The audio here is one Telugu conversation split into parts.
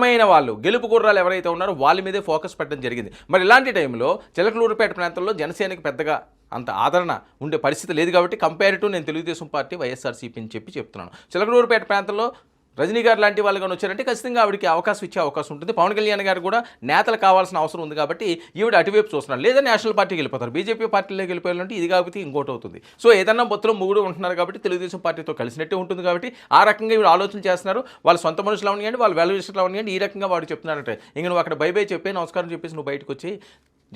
బలమైన వాళ్ళు గెలుపు గుర్రాలు ఎవరైతే ఉన్నారో వాళ్ళ మీదే ఫోకస్ పెట్టడం జరిగింది. మరి ఇలాంటి టైంలో చిలకలూరుపేట ప్రాంతంలో జనసేనకి పెద్దగా అంత ఆదరణ ఉండే పరిస్థితి లేదు కాబట్టి కంపేరిటివ్ నేను తెలుగుదేశం పార్టీ వైఎస్ఆర్సీపీ అని చెప్తున్నాను. చిలకలూరుపేట ప్రాంతంలో రజనీ గారు లాంటి వాళ్ళు కానీ వచ్చారంటే ఖచ్చితంగా ఆవిడకి అవకాశం ఇచ్చే అవకాశం ఉంటుంది. పవన్ కళ్యాణ్ గారు కూడా నేతలు కావాల్సిన అవసరం ఉంది కాబట్టి ఈవిడ అటువైపు చూస్తున్నారు. లేదా నేషనల్ పార్టీకి వెళ్ళిపోతారు, బీజేపీ పార్టీలోకి వెళ్ళిపోయాలంటే ఇది కాబట్టి ఇంకోటి అవుతుంది. సో ఏదన్నా మొత్తం ముగ్గురు ఉంటున్నారు కాబట్టి తెలుగుదేశం పార్టీతో కలిసినట్టే ఉంటుంది కాబట్టి ఆ రకంగా ఈవిడ ఆలోచన చేస్తున్నారు. వాళ్ళ సొంత మనుషులు అవనియండి, వాళ్ళ వాల్యుయేషన్లు అవనియండి, ఈ రకంగా వాడు చెప్తున్నారంటే ఇంక నువ్వు అక్కడ బై చెప్పి నమస్కారం చెప్పేసి నువ్వు బయటకు వచ్చి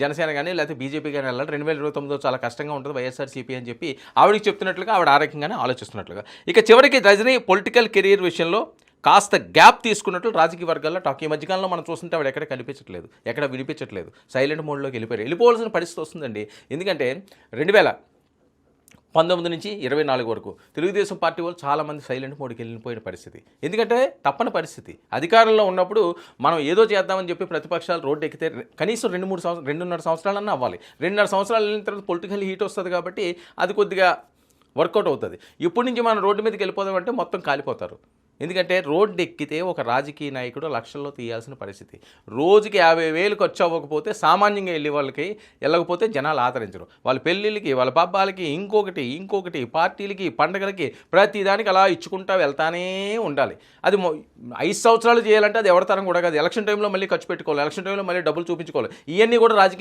జనసేన కానీ లేకపోతే బీజేపీ కానీ వెళ్ళాలి 2029 చాలా కష్టంగా ఉంటుంది వైఎస్ఆర్సీపీ అని చెప్పి ఆవిడకి చెప్తున్నట్లుగా ఆవిడ ఆ రకంగానే ఆలోచిస్తున్నట్లుగా. ఇక చివరికి రజనీ పొలిటికల్ కెరీర్ విషయంలో కాస్త గ్యాప్ తీసుకున్నట్లు రాజకీయ వర్గాల్లో టాక్. ఈ మధ్యకాలంలో మనం చూస్తుంటే ఆవిడ ఎక్కడ కనిపించట్లేదు, ఎక్కడ వినిపించట్లేదు, సైలెంట్ మోడ్లోకి వెళ్ళిపోవాల్సిన పరిస్థితి వస్తుందండి. ఎందుకంటే 2019 నుంచి 24 వరకు తెలుగుదేశం పార్టీ వాళ్ళు చాలామంది సైలెంట్ మోడ్కి వెళ్ళిపోయిన పరిస్థితి. ఎందుకంటే తప్పని పరిస్థితి. అధికారంలో ఉన్నప్పుడు మనం ఏదో చేద్దామని చెప్పి ప్రతిపక్షాలు రోడ్డు ఎక్కితే కనీసం 2.5 సంవత్సరాలన్నా అవ్వాలి. 2.5 సంవత్సరాలు వెళ్ళిన తర్వాత పొలిటికల్ హీట్ వస్తుంది కాబట్టి అది కొద్దిగా వర్కౌట్ అవుతుంది. ఇప్పటి నుంచి మనం రోడ్డు మీదకి వెళ్ళిపోదామంటే మొత్తం కాలిపోతారు. ఎందుకంటే రోడ్డు ఎక్కితే ఒక రాజకీయ నాయకుడు లక్షల్లో తీయాల్సిన పరిస్థితి. రోజుకి 50,000 ఖర్చు అవ్వకపోతే సామాన్యంగా వెళ్ళి వాళ్ళకి వెళ్ళకపోతే జనాలు ఆదరించరు. వాళ్ళ పెళ్ళిళ్ళకి, వాళ్ళ పబ్బాలకి, ఇంకొకటి పార్టీలకి, పండగలకి ప్రతిదానికి అలా ఇచ్చుకుంటా వెళ్తానే ఉండాలి. అది 5 సంవత్సరాలు చేయాలంటే అది ఎవరి తరం కూడా కాదు. ఎలక్షన్ టైంలో మళ్ళీ ఖర్చు పెట్టుకోవాలి, ఎలక్షన్ టైంలో మళ్ళీ డబ్బులు చూపించుకోవాలి. ఇవన్నీ కూడా రాజకీయ